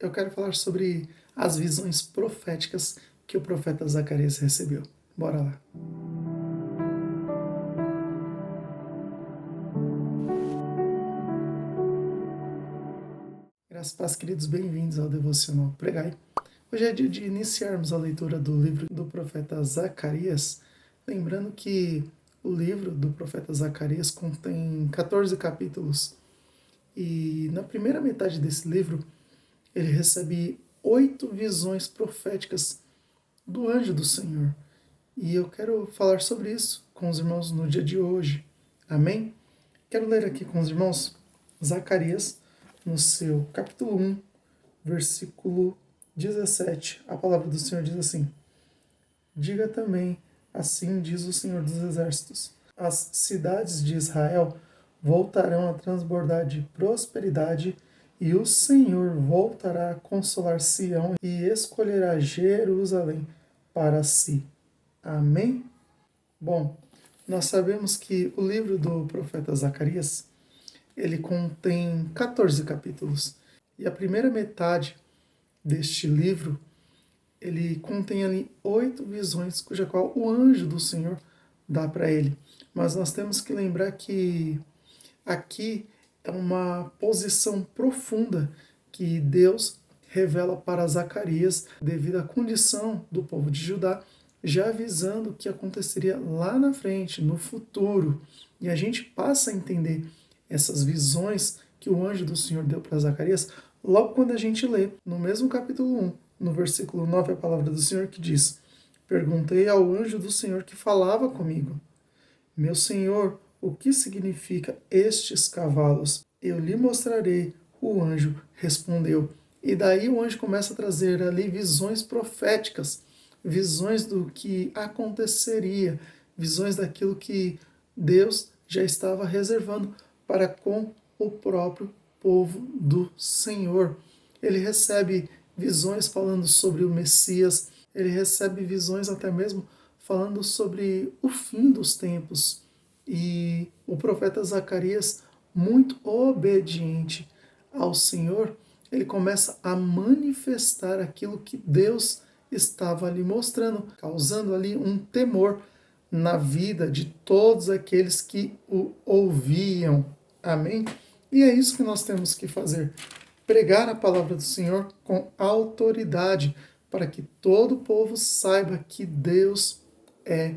eu quero falar sobre as visões proféticas que o profeta Zacarias recebeu. Bora lá. Graças a Deus, queridos, bem-vindos ao Devocional Pregai. Hoje é dia de iniciarmos a leitura do livro do profeta Zacarias, lembrando que o livro do profeta Zacarias contém 14 capítulos e na primeira metade desse livro ele recebe 8 visões proféticas do anjo do Senhor. E eu quero falar sobre isso com os irmãos no dia de hoje. Amém? Quero ler aqui com os irmãos Zacarias, no seu capítulo 1, versículo 17. A palavra do Senhor diz assim: Diga também, assim diz o Senhor dos Exércitos: as cidades de Israel voltarão a transbordar de prosperidade, e o Senhor voltará a consolar Sião e escolherá Jerusalém para si. Amém? Bom, nós sabemos que o livro do profeta Zacarias, ele contém 14 capítulos. E a primeira metade deste livro, ele contém ali 8 visões, cuja qual o anjo do Senhor dá para ele. Mas nós temos que lembrar que aqui é uma posição profunda que Deus revela para Zacarias devido à condição do povo de Judá, já avisando o que aconteceria lá na frente, no futuro. E a gente passa a entender essas visões que o anjo do Senhor deu para Zacarias logo quando a gente lê no mesmo capítulo 1, no versículo 9, a palavra do Senhor que diz: Perguntei ao anjo do Senhor que falava comigo: Meu Senhor, o que significa estes cavalos? Eu lhe mostrarei. O anjo respondeu. E daí o anjo começa a trazer ali visões proféticas, visões do que aconteceria, visões daquilo que Deus já estava reservando para com o próprio povo do Senhor. Ele recebe visões falando sobre o Messias, ele recebe visões até mesmo falando sobre o fim dos tempos. E o profeta Zacarias, muito obediente ao Senhor, ele começa a manifestar aquilo que Deus estava lhe mostrando, causando ali um temor na vida de todos aqueles que o ouviam. Amém? E é isso que nós temos que fazer: pregar a palavra do Senhor com autoridade, para que todo o povo saiba que Deus é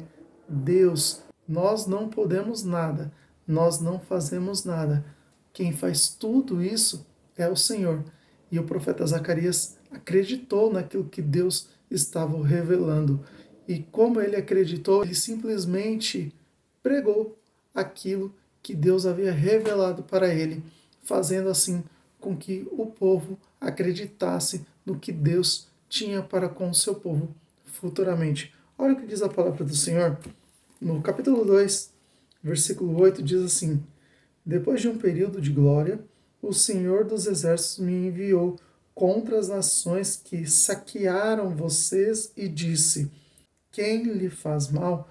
Deus. Nós não podemos nada, nós não fazemos nada. Quem faz tudo isso é o Senhor. E o profeta Zacarias acreditou naquilo que Deus estava revelando. E como ele acreditou, ele simplesmente pregou aquilo que Deus havia revelado para ele, fazendo assim com que o povo acreditasse no que Deus tinha para com o seu povo futuramente. Olha o que diz a palavra do Senhor. No capítulo 2, versículo 8, diz assim: Depois de um período de glória, o Senhor dos Exércitos me enviou contra as nações que saquearam vocês e disse: Quem lhe faz mal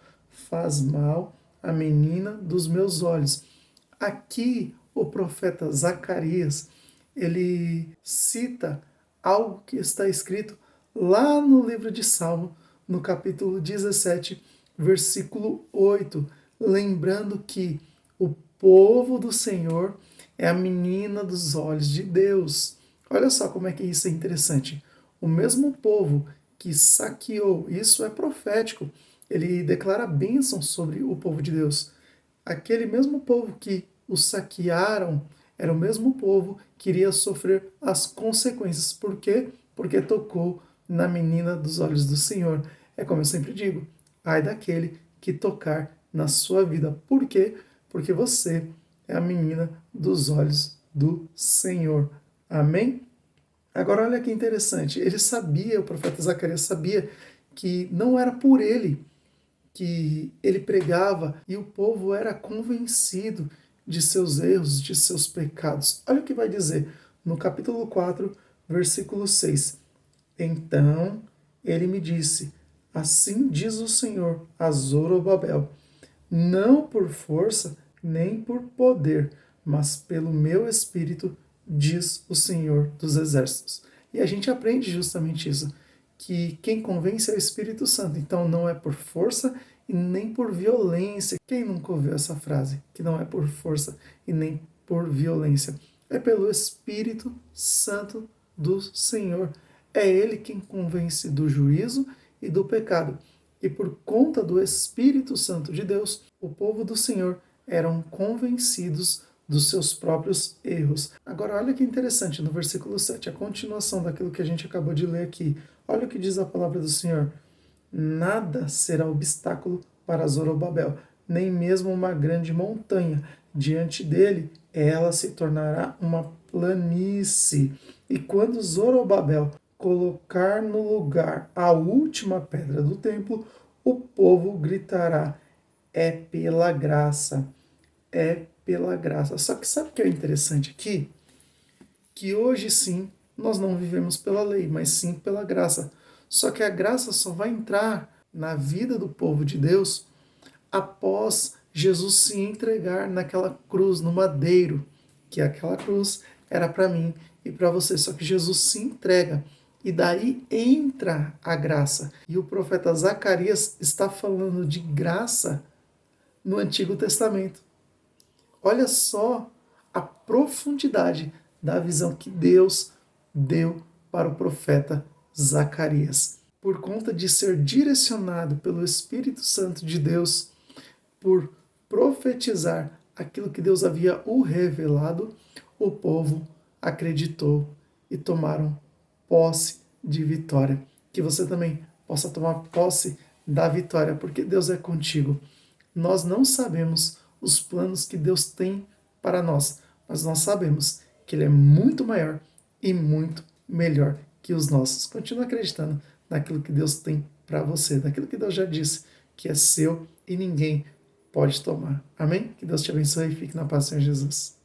a menina dos meus olhos. Aqui o profeta Zacarias, ele cita algo que está escrito lá no livro de Salmo, no capítulo 17, versículo 8, lembrando que o povo do Senhor é a menina dos olhos de Deus. Olha só como é que isso é interessante. O mesmo povo que saqueou, isso é profético, ele declara bênção sobre o povo de Deus. Aquele mesmo povo que os saquearam era o mesmo povo que iria sofrer as consequências. Por quê? Porque tocou na menina dos olhos do Senhor. É como eu sempre digo: ai daquele que tocar na sua vida. Por quê? Porque você é a menina dos olhos do Senhor. Amém? Agora olha que interessante. Ele sabia, o profeta Zacarias sabia que não era por ele que ele pregava e o povo era convencido de seus erros, de seus pecados. Olha o que vai dizer no capítulo 4, versículo 6. Então ele me disse: Assim diz o Senhor a Zorobabel, não por força nem por poder, mas pelo meu espírito, diz o Senhor dos Exércitos. E a gente aprende justamente isso, que quem convence é o Espírito Santo. Então não é por força e nem por violência. Quem nunca ouviu essa frase? Que não é por força e nem por violência. É pelo Espírito Santo do Senhor. É Ele quem convence do juízo e do pecado. E por conta do Espírito Santo de Deus, o povo do Senhor eram convencidos dos seus próprios erros. Agora, olha que interessante, no versículo 7, a continuação daquilo que a gente acabou de ler aqui. Olha o que diz a palavra do Senhor. Nada será obstáculo para Zorobabel, nem mesmo uma grande montanha. Diante dele, ela se tornará uma planície. E quando Zorobabel colocar no lugar a última pedra do templo, o povo gritará: é pela graça, é pela graça. Só que sabe o que é interessante aqui? Que hoje sim nós não vivemos pela lei, mas sim pela graça. Só que a graça só vai entrar na vida do povo de Deus após Jesus se entregar naquela cruz, no madeiro, que aquela cruz era para mim e para você. Só que Jesus se entrega e daí entra a graça. E o profeta Zacarias está falando de graça no Antigo Testamento. Olha só a profundidade da visão que Deus deu para o profeta Zacarias. Por conta de ser direcionado pelo Espírito Santo de Deus, por profetizar aquilo que Deus havia o revelado, o povo acreditou e tomaram posse de vitória. Que você também possa tomar posse da vitória, porque Deus é contigo. Nós não sabemos os planos que Deus tem para nós, mas nós sabemos que Ele é muito maior e muito melhor que os nossos. Continua acreditando naquilo que Deus tem para você, naquilo que Deus já disse, que é seu e ninguém pode tomar. Amém? Que Deus te abençoe e fique na paz do Senhor Jesus.